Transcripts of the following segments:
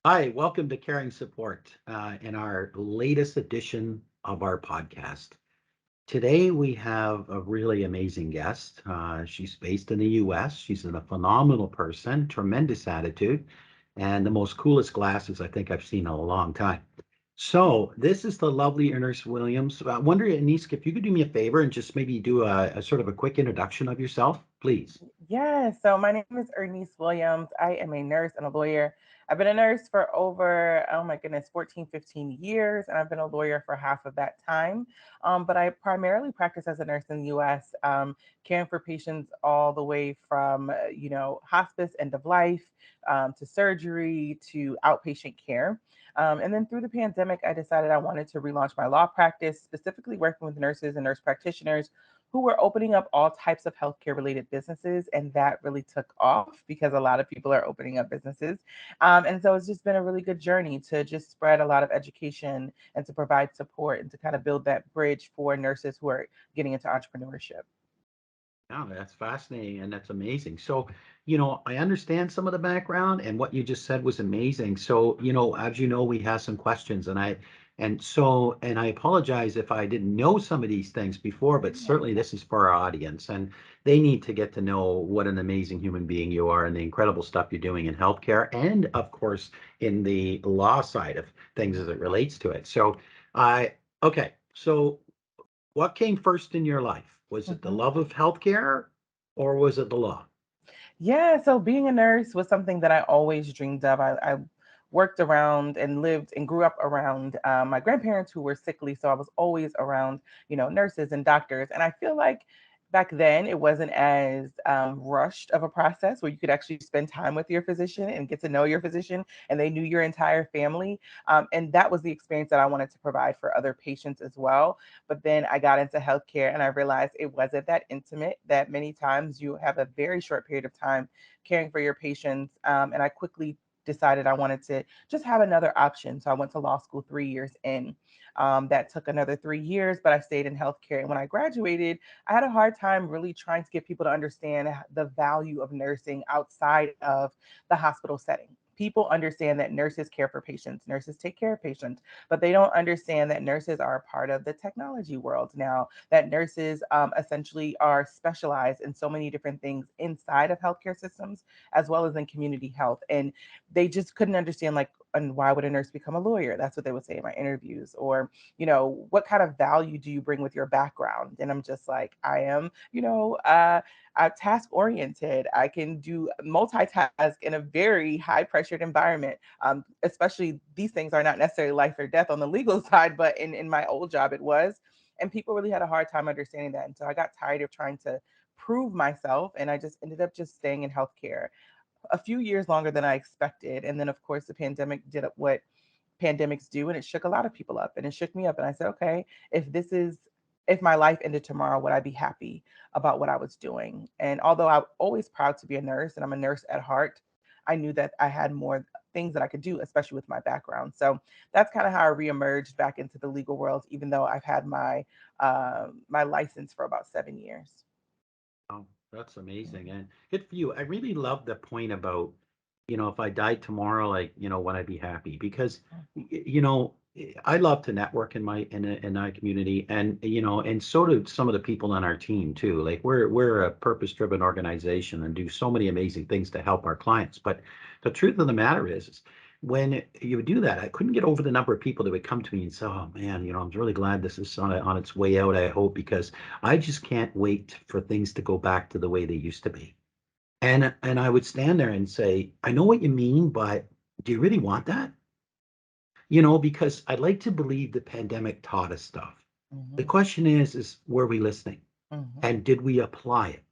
Hi, welcome to Caring Support in our latest edition of our podcast. Today we have a really amazing guest. She's based in the US. She's a phenomenal person, tremendous attitude, and the most coolest glasses I think I've seen in a long time. So this is the lovely Irnise Williams. I wonder, Anis, if you could do me a favor and just maybe do a sort of a quick introduction of yourself, please. Yeah, so my name is Irnise Williams. I am a nurse and a lawyer. I've been a nurse for over, oh my goodness, 14, 15 years, and I've been a lawyer for half of that time. But I primarily practice as a nurse in the US, caring for patients all the way from, hospice, end of life, to surgery, to outpatient care. And then through the pandemic, I decided I wanted to relaunch my law practice, specifically working with nurses and nurse practitioners who were opening up all types of healthcare related businesses. And that really took off because a lot of people are opening up businesses. And so it's just been a really good journey to just spread a lot of education and to provide support and to kind of build that bridge for nurses who are getting into entrepreneurship. Yeah, that's fascinating and that's amazing. So, I understand some of the background and what you just said was amazing. So, as you know, we have some questions and I apologize if I didn't know some of these things before, but certainly this is for our audience and they need to get to know what an amazing human being you are and the incredible stuff you're doing in healthcare and of course in the law side of things as it relates to it. So, I okay. So what came first in your life? Was it the Mhm. love of healthcare or was it the law? Yeah, so being a nurse was something that I always dreamed of. I worked around and lived and grew up around my grandparents who were sickly, so I was always around, nurses and doctors. And I feel like back then it wasn't as rushed of a process where you could actually spend time with your physician and get to know your physician, and they knew your entire family. And that was the experience that I wanted to provide for other patients as well. But then I got into healthcare and I realized it wasn't that intimate, that many times you have a very short period of time caring for your patients. And I quickly decided I wanted to just have another option. So I went to law school 3 years in. That took another 3 years, but I stayed in healthcare. And when I graduated, I had a hard time really trying to get people to understand the value of nursing outside of the hospital setting. People understand that nurses care for patients, nurses take care of patients, but they don't understand that nurses are a part of the technology world now, that nurses essentially are specialized in so many different things inside of healthcare systems as well as in community health. And they just couldn't understand, like, and why would a nurse become a lawyer? That's what they would say in my interviews. Or, what kind of value do you bring with your background? And I'm just like, I am, task oriented. I can do multitask in a very high pressured environment. Especially these things are not necessarily life or death on the legal side, but in my old job it was. And people really had a hard time understanding that. And so I got tired of trying to prove myself, and I just ended up just staying in healthcare a few years longer than I expected. And then, of course, the pandemic did what pandemics do, and it shook a lot of people up, and it shook me up. And I said, okay, if my life ended tomorrow, would I be happy about what I was doing? And although I'm always proud to be a nurse and I'm a nurse at heart, I knew that I had more things that I could do, especially with my background. So that's kind of how I reemerged back into the legal world, even though I've had my license for about 7 years. Oh, that's amazing. And good for you. I really love the point about, if I died tomorrow, like, would I be happy? Because, I love to network in my community and, and so do some of the people on our team too. Like we're a purpose-driven organization and do so many amazing things to help our clients. But the truth of the matter is when you do that, I couldn't get over the number of people that would come to me and say, "Oh man, I'm really glad this is on its way out. I hope because I just can't wait for things to go back to the way they used to be." And I would stand there and say, "I know what you mean, but do you really want that?" Because I'd like to believe the pandemic taught us stuff. The Hmm. question is were we listening Hmm. and did we apply it?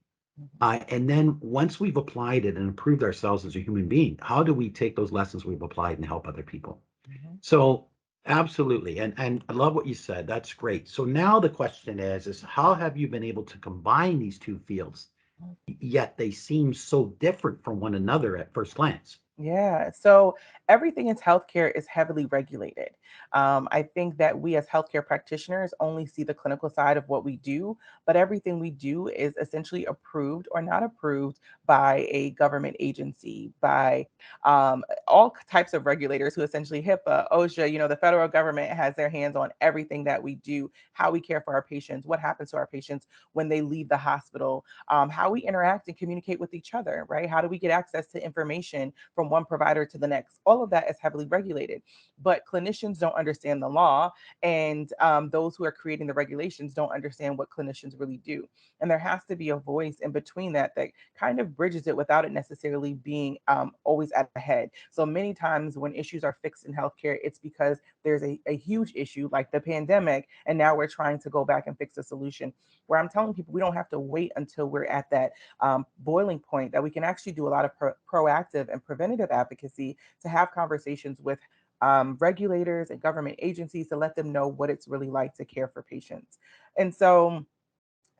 And then once we've applied it and improved ourselves as a human being, how do we take those lessons we've applied and help other people? Hmm. So absolutely. And I love what you said. That's great. So now the question is how have you been able to combine these two fields, yet they seem so different from one another at first glance? Yeah. So everything in healthcare is heavily regulated. I think that we as healthcare practitioners only see the clinical side of what we do, but everything we do is essentially approved or not approved by a government agency, by all types of regulators who essentially HIPAA, OSHA, the federal government has their hands on everything that we do, how we care for our patients, what happens to our patients when they leave the hospital, how we interact and communicate with each other, right? How do we get access to information from one provider to the next? All of that is heavily regulated, but clinicians don't understand the law, and those who are creating the regulations don't understand what clinicians really do. And there has to be a voice in between that kind of bridges it without it necessarily being always at the head. So many times when issues are fixed in healthcare, it's because there's a huge issue like the pandemic, and now we're trying to go back and fix a solution. Where I'm telling people we don't have to wait until we're at that boiling point, that we can actually do a lot of proactive and preventative advocacy to have conversations with regulators and government agencies to let them know what it's really like to care for patients. And so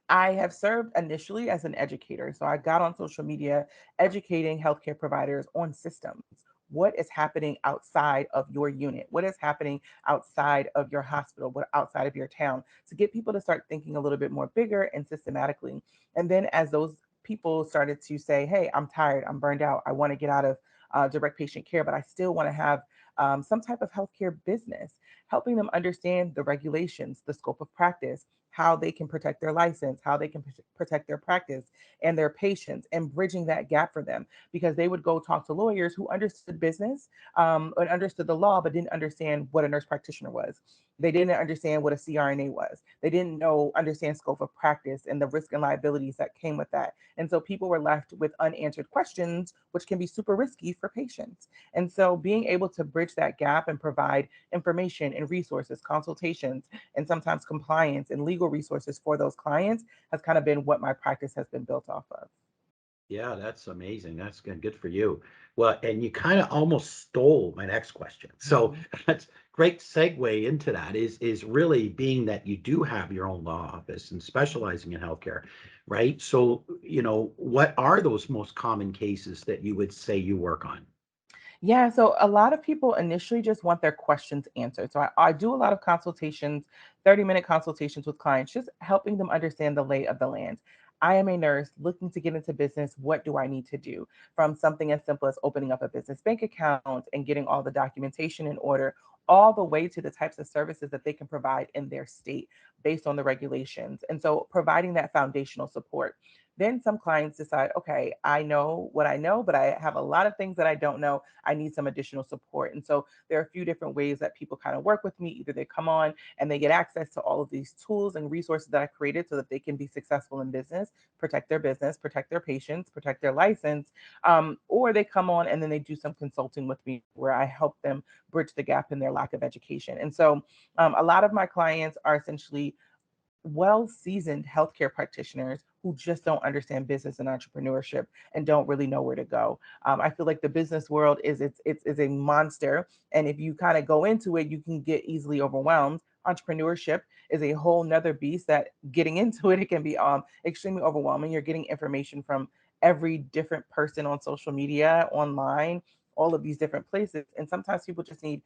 I have served initially as an educator. So I got on social media educating healthcare providers on systems. What is happening outside of your unit? What is happening outside of your hospital? What outside of your town? To get people to start thinking a little bit more bigger and systematically. And then as those people started to say, "Hey, I'm tired. I'm burned out. I want to get out of direct patient care, but I still want to have some type of healthcare business," helping them understand the regulations, the scope of practice, how they can protect their license, how they can protect their practice and their patients, and bridging that gap for them, because they would go talk to lawyers who understood business and understood the law, but didn't understand what a nurse practitioner was. They didn't understand what a CRNA was. They didn't understand scope of practice and the risk and liabilities that came with that. And so people were left with unanswered questions, which can be super risky for patients. And so being able to bridge that gap and provide information and resources, consultations, and sometimes compliance and legal resources for those clients has kind of been what my practice has been built off of. Yeah, that's amazing. That's good for you. Well, and you kind of almost stole my next question. So Mhm. that's great segue into that is really being that you do have your own law office and specializing in healthcare, right? So, what are those most common cases that you would say you work on? Yeah, so a lot of people initially just want their questions answered. So I do a lot of consultations, 30-minute consultations with clients, just helping them understand the lay of the land. I am a nurse looking to get into business. What do I need to do? From something as simple as opening up a business bank account and getting all the documentation in order, all the way to the types of services that they can provide in their state based on the regulations. And so providing that foundational support. Then some clients decide, okay, I know what I know, but I have a lot of things that I don't know. I need some additional support. And so there are a few different ways that people kind of work with me. Either they come on and they get access to all of these tools and resources that I created so that they can be successful in business, protect their patients, protect their license, or they come on and then they do some consulting with me where I help them bridge the gap in their lack of education. And so a lot of my clients are essentially well seasoned healthcare practitioners who just don't understand business and entrepreneurship and don't really know where to go. I feel like the business world is a monster, and if you kind of go into it, you can get easily overwhelmed. Entrepreneurship is a whole nother beast that getting into it can be extremely overwhelming. You're getting information from every different person on social media, online, all of these different places, and sometimes people just need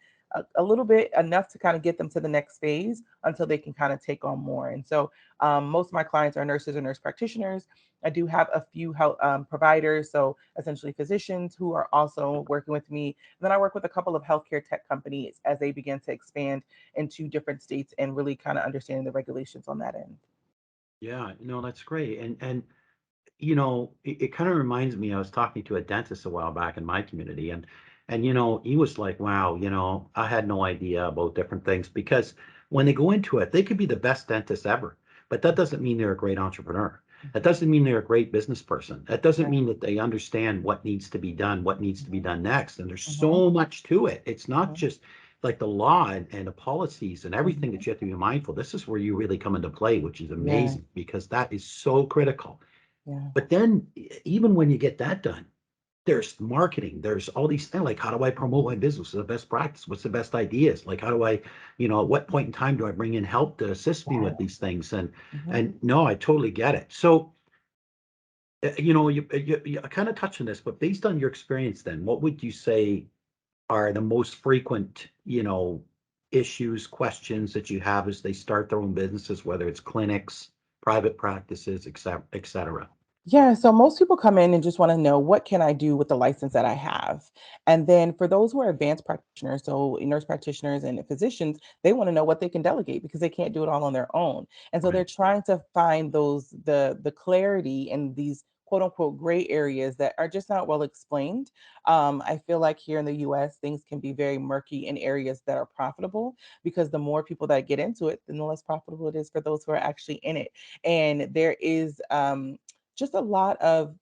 a little bit enough to kind of get them to the next phase until they can kind of take on more. And so most of my clients are nurses or nurse practitioners. I do have a few health providers, so essentially physicians who are also working with me. And then I work with a couple of healthcare tech companies as they begin to expand into different states and really kind of understanding the regulations on that end. Yeah, no, that's great. And it kind of reminds me, I was talking to a dentist a while back in my community, and he was like, wow, I had no idea about different things because when they go into it, they could be the best dentist ever, but that doesn't mean they're a great entrepreneur. That Mhm. doesn't mean they're a great business person. That doesn't Right. mean that they understand what needs to be done, what needs to be Mhm. done next. And there's Mhm. so much to it. It's not Mhm. just like the law and the policies and everything Mhm. that you have to be mindful. This is where you really come into play, which is Yeah. amazing because that is so critical. Yeah. But then even when you get that done, there's marketing, there's all these things like how do I promote my business? What's the best practice? What's the best ideas? Like how do I, at what point in time do I bring in help to assist me Yeah. with these things? And Mhm. and no, I totally get it. So you kind of touched on this, but based on your experience, then what would you say are the most frequent, issues, questions that you have as they start their own businesses, whether it's clinics, private practices, et cetera? Yeah, so most people come in and just want to know what can I do with the license that I have. And then for those who are advanced practitioners, so nurse practitioners and physicians, they want to know what they can delegate because they can't do it all on their own. And so they're Right. trying to find the clarity in these quote unquote gray areas that are just not well explained. I feel like here in the US, things can be very murky in areas that are profitable because the more people that get into it, then the less profitable it is for those who are actually in it. And there is just a lot of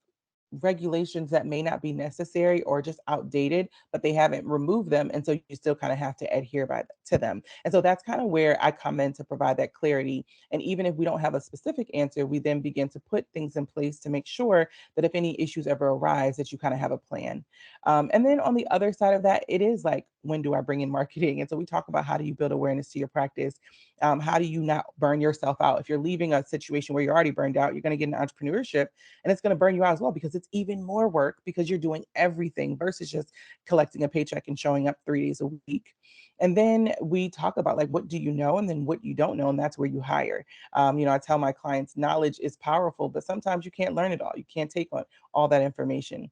regulations that may not be necessary or just outdated, but they haven't removed them. And so you still kind of have to adhere to them. And so that's kind of where I come in to provide that clarity. And even if we don't have a specific answer, we then begin to put things in place to make sure that if any issues ever arise, that you kind of have a plan. And then on the other side of that, it is like, when do I bring in marketing? And so we talk about how do you build awareness to your practice? How do you not burn yourself out? If you're leaving a situation where you're already burned out, you're going to get into entrepreneurship and it's going to burn you out as well because it's even more work because you're doing everything versus just collecting a paycheck and showing up 3 days a week. And then we talk about like, what do you know? And then what you don't know. And that's where you hire. I tell my clients knowledge is powerful, but sometimes you can't learn it all. You can't take on all that information.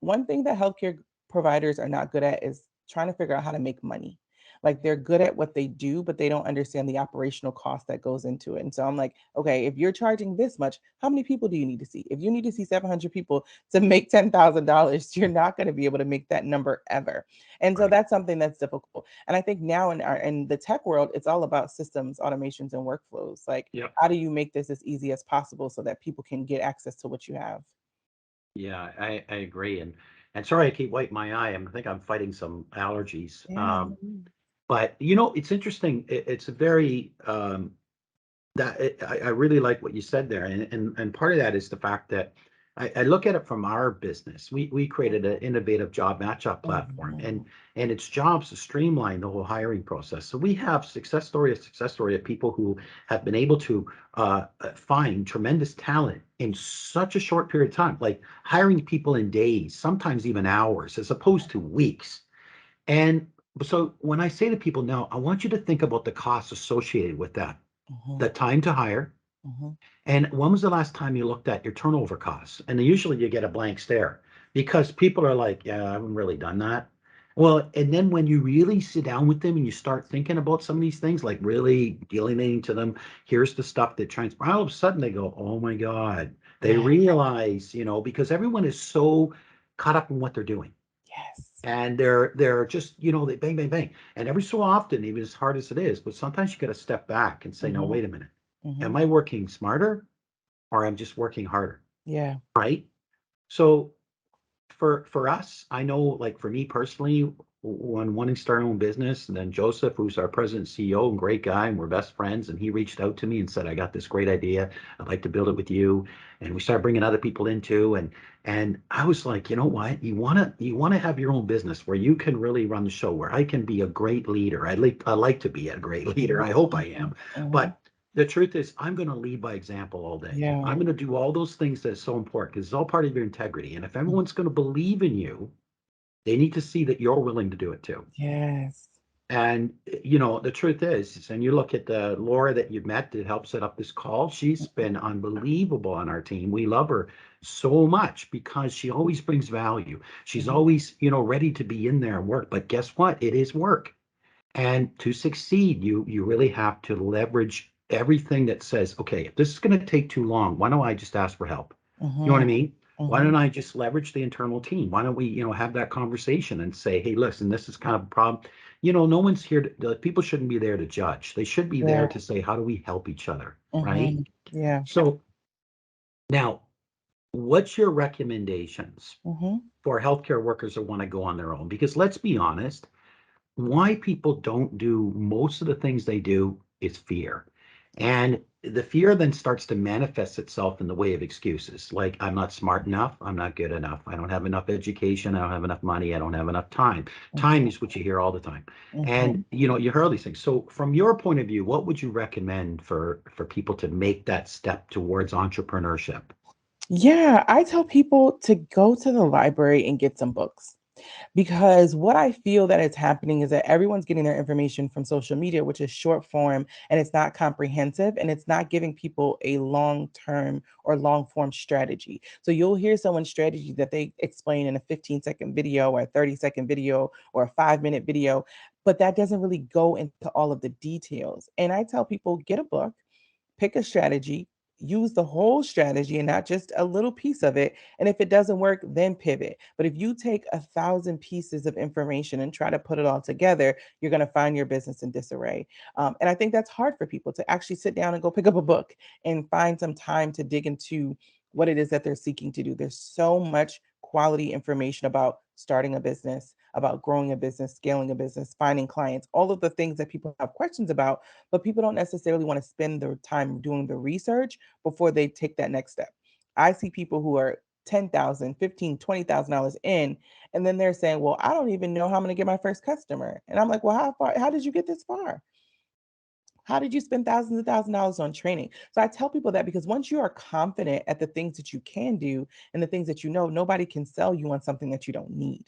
One thing that healthcare providers are not good at is trying to figure out how to make money. Like they're good at what they do, but they don't understand the operational cost that goes into it. And so I'm like, okay, if you're charging this much, how many people do you need to see? If you need to see 700 people to make $10,000, you're not going to be able to make that number ever. And so Right. that's something that's difficult. And I think now in the tech world, it's all about systems, automations, and workflows. Like, Yep. how do you make this as easy as possible so that people can get access to what you have? Yeah, I agree. And sorry, I keep wiping my eye. I think I'm fighting some allergies. Yeah. But it's interesting. It's a very I really like what you said there, and part of that is the fact that I look at it from our business. We created an innovative job match-up platform, Mhm. and its jobs to streamline the whole hiring process. So we have success story of people who have been able to find tremendous talent in such a short period of time, like hiring people in days, sometimes even hours, as opposed to weeks. And so when I say to people now, I want you to think about the costs associated with that, Mhm. the time to hire, Mhm. and when was the last time you looked at your turnover costs? And then usually you get a blank stare because people are like, yeah, I haven't really done that. Well, and then when you really sit down with them and you start thinking about some of these things, like really delineating to them, here's the stuff that transpires, all of a sudden they go, oh my God. They Yeah. realize, because everyone is so caught up in what they're doing. Yes. And they're just, they bang, bang, bang. And every so often, even as hard as it is, but sometimes you got to step back and say, no, Mhm. wait a minute. Am Mhm. I working smarter or I'm just working harder? Yeah. Right. So for us, I know, like for me personally, when wanting to start our own business, and then Joseph, who's our president and CEO and great guy, and we're best friends, and he reached out to me and said, I got this great idea. I'd like to build it with you. And we started bringing other people into, and I was like, you know what? You want to have your own business where you can really run the show, where I can be a great leader. I like to be a great leader. Mhm. I hope I Mhm. am. Mhm. But the truth is, I'm going to lead by example all day. Yeah. I'm going to do all those things that are so important because it's all part of your integrity. And if Mm. everyone's going to believe in you, they need to see that you're willing to do it too. Yes. And the truth is, and you look at the Laura that you've met that helped set up this call, she's Mhm. been unbelievable on our team. We love her so much because she always brings value. She's Mhm. always, ready to be in there and work. But guess what? It is work. And to succeed, you really have to leverage everything that says, okay, if this is going to take too long, why don't I just ask for help? You know what I Mhm. mean? Why Mhm. don't I just leverage the internal team? Why don't we, have that conversation and say, hey, listen, this is kind of a problem. No one's here the people shouldn't be there to judge. They should be Yeah. there to say, how do we help each other? Right. Mhm. Yeah. So now, what's your recommendations Mhm. for healthcare workers that want to go on their own? Because let's be honest, why people don't do most of the things they do is fear. And the fear then starts to manifest itself in the way of excuses like, I'm not smart enough, I'm not good enough, I don't have enough education, I don't have enough money, I don't have enough time. Time Mhm. is what you hear all the time. And Mhm. you hear all these things. So from your point of view, what would you recommend for people to make that step towards entrepreneurship? Yeah, I tell people to go to the library and get some books. Because what I feel that is happening is that everyone's getting their information from social media, which is short form and it's not comprehensive and it's not giving people a long term or long form strategy. So you'll hear someone's strategy that they explain in a 15-second video or a 30-second video or a 5-minute video, but that doesn't really go into all of the details. And I tell people get a book, pick a strategy, use the whole strategy and not just a little piece of it. And if it doesn't work, then pivot. But if you take 1,000 pieces of information and try to put it all together, you're going to find your business in disarray. And I think that's hard for people to actually sit down and go pick up a book and find some time to dig into what it is that they're seeking to do. There's so much quality information about starting a business, about growing a business, scaling a business, finding clients, all of the things that people have questions about, but people don't necessarily want to spend their time doing the research before they take that next step. I see people who are 10,000, 15, $20,000 in, and then they're saying, well, I don't even know how I'm going to get my first customer. And I'm like, well, how did you get this far? How did you spend thousands of $1,000s on training? So I tell people that because once you are confident at the things that you can do and the things that you know, nobody can sell you on something that you don't need.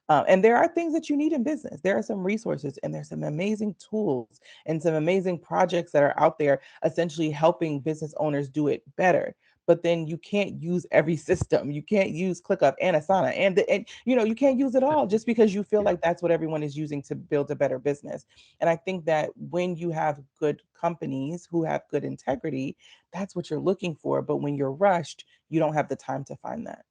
And there are things that you need in business. There are some resources and there's some amazing tools and some amazing projects that are out there essentially helping business owners do it better. But then you can't use every system. You can't use ClickUp and Asana and you can't use it all just because you feel Yeah. like that's what everyone is using to build a better business. And I think that when you have good companies who have good integrity, that's what you're looking for. But when you're rushed, you don't have the time to find that.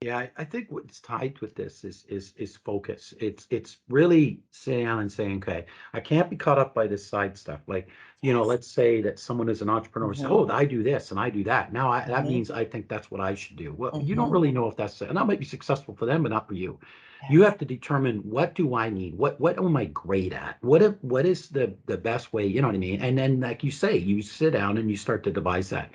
Yeah, I think what's tied with this is focus. It's really sitting down and saying, okay, I can't be caught up by this side stuff. Like, Yes. let's say that someone is an entrepreneur, say, Hmm. oh, I do this and I do that. Now that Hmm. means I think that's what I should do. Well, you don't Hmm. really know if that's and that might be successful for them, but not for you. You Yes. have to determine what do I need? What am I great at? What is the best way? You know what I mean? And then, like you say, you sit down and you start to devise that.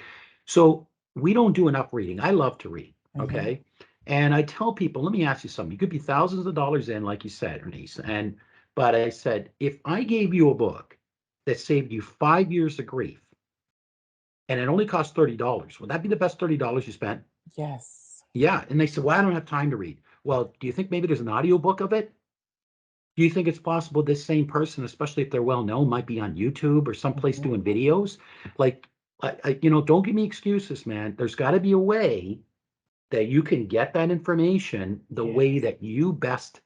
So we don't do enough reading. I love to read. Hmm. Okay. And I tell people, let me ask you something. You could be thousands of dollars in, like you said, Ernice. But I said, if I gave you a book that saved you 5 years of grief and it only cost $30, would that be the best $30 you spent? Yes. Yeah. And they said, well, I don't have time to read. Well, do you think maybe there's an audiobook of it? Do you think it's possible this same person, especially if they're well known, might be on YouTube or someplace Mhm. doing videos? Like, don't give me excuses, man. There's got to be a way that you can get that information the way Yes. that you best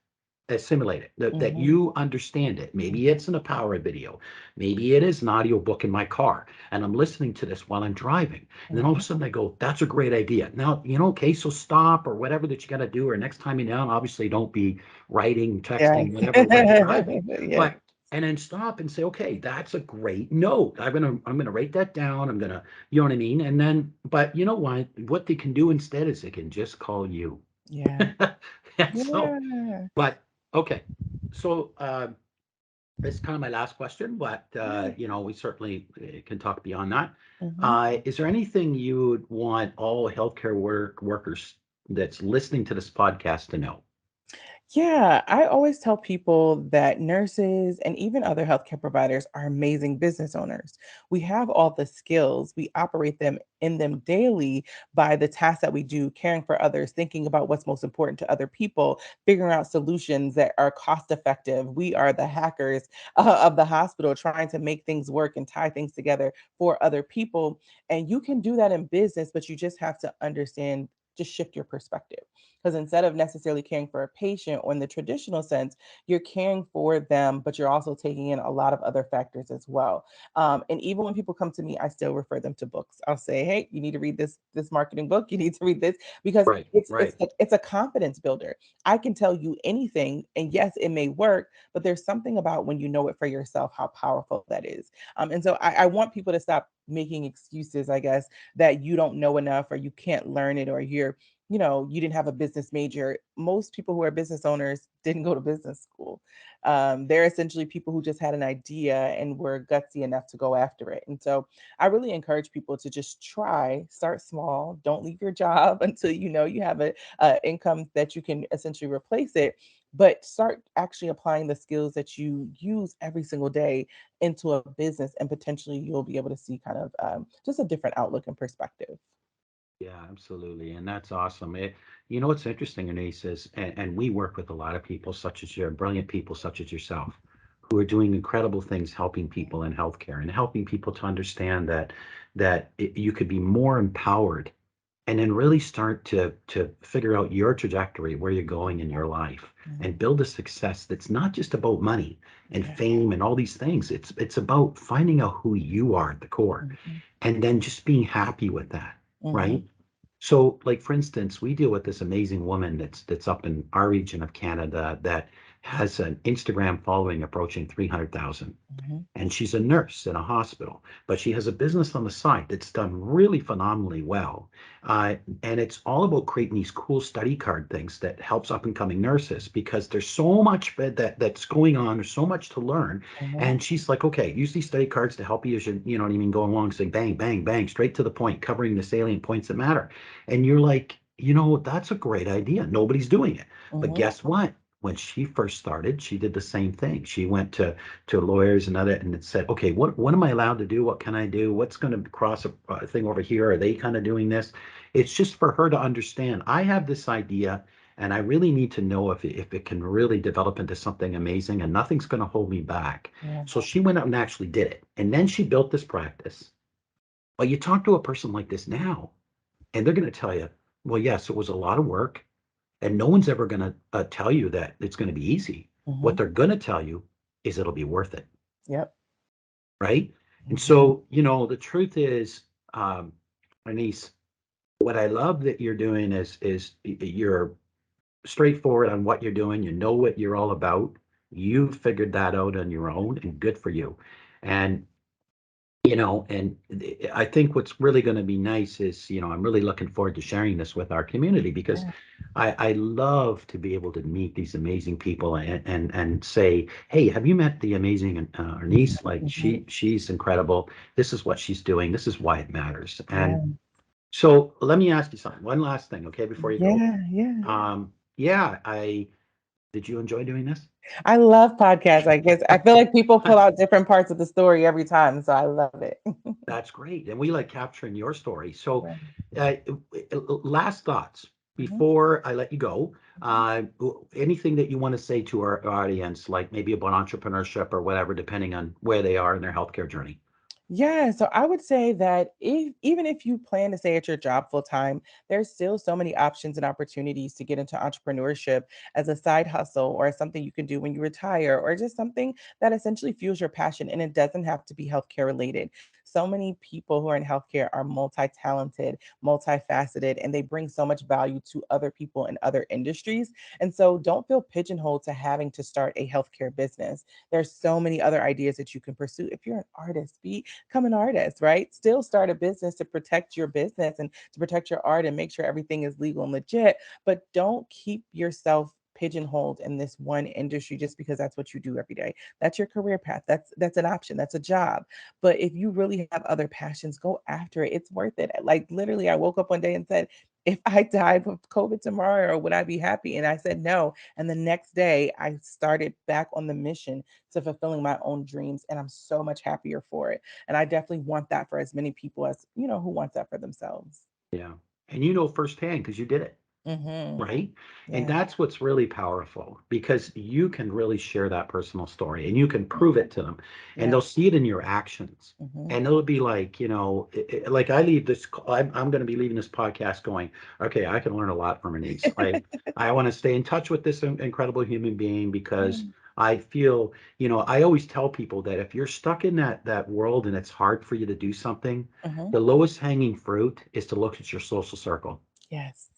assimilate it, that Mhm. you understand it. Maybe Mhm. it's in a power video. Maybe it is an audio book in my car and I'm listening to this while I'm driving. And then all of a Mhm. sudden I go, that's a great idea. Now, okay, so stop or whatever that you got to do. Or next time you're down, obviously don't be writing, Yes. texting, whatever while you're driving. Yes. But and then stop and say, okay, that's a great note. I'm gonna write that down. I'm gonna, you know what I mean? And then, but you know what they can do instead is they can just call you. Yeah. So, Yeah. but okay. So this is kind of my last question, but Yeah. we certainly can talk beyond that. Mhm. Is there anything you would want all healthcare workers that's listening to this podcast to know? Yeah, I always tell people that nurses and even other healthcare providers are amazing business owners. We have all the skills, we operate them in them daily by the tasks that we do, caring for others, thinking about what's most important to other people, figuring out solutions that are cost effective. We are the hackers of the hospital trying to make things work and tie things together for other people. And you can do that in business, but you just have to understand, just shift your perspective. Because instead of necessarily caring for a patient or in the traditional sense, you're caring for them, but you're also taking in a lot of other factors as well. And even when people come to me, I still refer them to books. I'll say, "Hey, you need to read this marketing book. You need to read this because Right, it's right. it's a confidence builder. I can tell you anything, and yes, it may work, but there's something about when you know it for yourself how powerful that is. And so I want people to stop making excuses, I guess, that you don't know enough or you can't learn it or you didn't have a business major. Most people who are business owners didn't go to business school. They're essentially people who just had an idea and were gutsy enough to go after it. And so I really encourage people to just try, start small, don't leave your job until you know you have a income that you can essentially replace it. But start actually applying the skills that you use every single day into a business, and potentially you'll be able to see kind of just a different outlook and perspective. Yeah, absolutely. And that's awesome. You know, what's interesting, Anise, is, and we work with a lot of people, such as your brilliant people, such as yourself, who are doing incredible things, helping people in healthcare and helping people to understand that you could be more empowered and then really start to figure out your trajectory, where you're going in your life, and Mhm. build a success that's not just about money and Yeah. fame and all these things. It's about finding out who you are at the core, Mhm. and then just being happy with that, Mhm. right? So, like for instance, we deal with this amazing woman that's up in our region of Canada that has an Instagram following approaching 300,000, Mhm. and she's a nurse in a hospital, but she has a business on the side that's done really phenomenally well. And it's all about creating these cool study card things that helps up and coming nurses, because there's so much that's going on. There's so much to learn. Mhm. And she's like, okay, use these study cards to help you as you know what I mean, going along, saying bang, bang, bang, straight to the point, covering the salient points that matter. And you're like, that's a great idea. Nobody's doing it. But Mhm. guess what? When she first started, she did the same thing. She went to lawyers and other, and it said, okay, what am I allowed to do? What can I do? What's going to cross a thing over here? Are they kind of doing this? It's just for her to understand. I have this idea, and I really need to know if it can really develop into something amazing, and nothing's going to hold me back. Yeah. So she went out and actually did it, and then she built this practice. But you talk to a person like this now, and they're going to tell you, well, yes, it was a lot of work, and no one's ever going to tell you that it's going to be easy. What Mhm. they're going to tell you is it'll be worth it, Yep. right? And Mhm. so, the truth is, Anise, what I love that you're doing is you're straightforward on what you're doing. You know what you're all about. You figured that out on your own, and good for you. And and I think what's really going to be nice is, I'm really looking forward to sharing this with our community, because Yeah. I love to be able to meet these amazing people, and say, hey, have you met the amazing Ernice? Like, Mhm. she's incredible. This is what she's doing. This is why it matters. And Yeah. so let me ask you something. One last thing, okay, before you go. Yeah. Yeah. Yeah, I did you enjoy doing this? I love podcasts. I guess I feel like people pull out different parts of the story every time, so I love it. That's great. And we like capturing your story. So, Yeah. uh, last thoughts Mhm. before I let you go. Mhm. Anything that you want to say to our audience, like maybe about entrepreneurship or whatever, depending on where they are in their healthcare journey? Yeah, so I would say that even if you plan to stay at your job full time, there's still so many options and opportunities to get into entrepreneurship as a side hustle or as something you can do when you retire or just something that essentially fuels your passion. And it doesn't have to be healthcare related. So many people who are in healthcare are multi-talented, multifaceted, and they bring so much value to other people in other industries. And so don't feel pigeonholed to having to start a healthcare business. There's so many other ideas that you can pursue. If you're an artist, become an artist, right? Still start a business to protect your business and to protect your art and make sure everything is legal and legit, but don't keep yourself pigeonholed in this one industry just because that's what you do every day. That's your career path. That's an option. That's a job. But if you really have other passions, go after it. It's worth it. Like literally I woke up one day and said, if I died of COVID tomorrow, would I be happy? And I said no. And the next day I started back on the mission to fulfilling my own dreams. And I'm so much happier for it. And I definitely want that for as many people as, who wants that for themselves. Yeah. And you know firsthand because you did it. Mhm. Right? And Yeah. that's what's really powerful, because you can really share that personal story and you can prove it to them, and Yeah. they'll see it in your actions. Mhm. And it'll be like, like I leave this, I'm going to be leaving this podcast going, okay, I can learn a lot from Anise. I want to stay in touch with this incredible human being, because Yeah. I feel, I always tell people that if you're stuck in that world and it's hard for you to do something, Mhm. the lowest hanging fruit is to look at your social circle. Yes.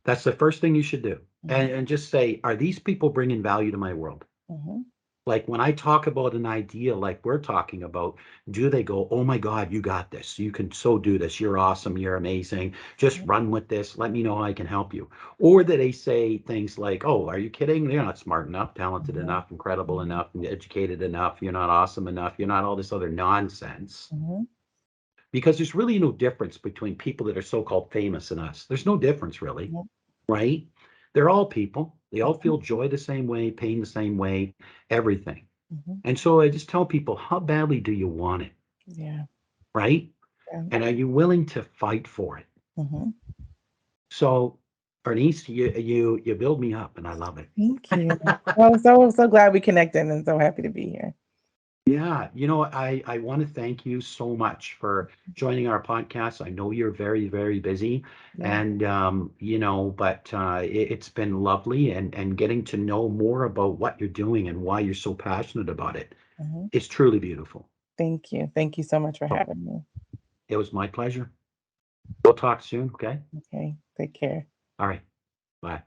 That's the first thing you should do. Mhm. And just say, are these people bringing value to my world? Mhm. Like when I talk about an idea like we're talking about, do they go, oh my God, you got this. You can so do this. You're awesome. You're amazing. Just Mhm. run with this. Let me know how I can help you. Or that they say things like, oh, are you kidding? You're not smart enough, talented Mhm. enough, incredible Mhm. enough, and educated enough. You're not awesome enough. You're not all this other nonsense. Mhm. Because there's really no difference between people that are so-called famous and us. There's no difference really, Yep. right? They're all people. They all Mhm. feel joy the same way, pain the same way, everything. Mhm. And so I just tell people, how badly do you want it, Yeah. right? Yeah. And are you willing to fight for it? Mhm. So, Irnise, you build me up, and I love it. Thank you. Well, so glad we connected and so happy to be here. Yeah, I want to thank you so much for joining our podcast. I know you're very, very busy, Yeah. and but it's been lovely, and getting to know more about what you're doing and why you're so passionate about it Mhm. is truly beautiful. Thank you. Thank you so much for So having me. it was my pleasure. We'll talk soon. Okay. Okay. Take care. All right. Bye.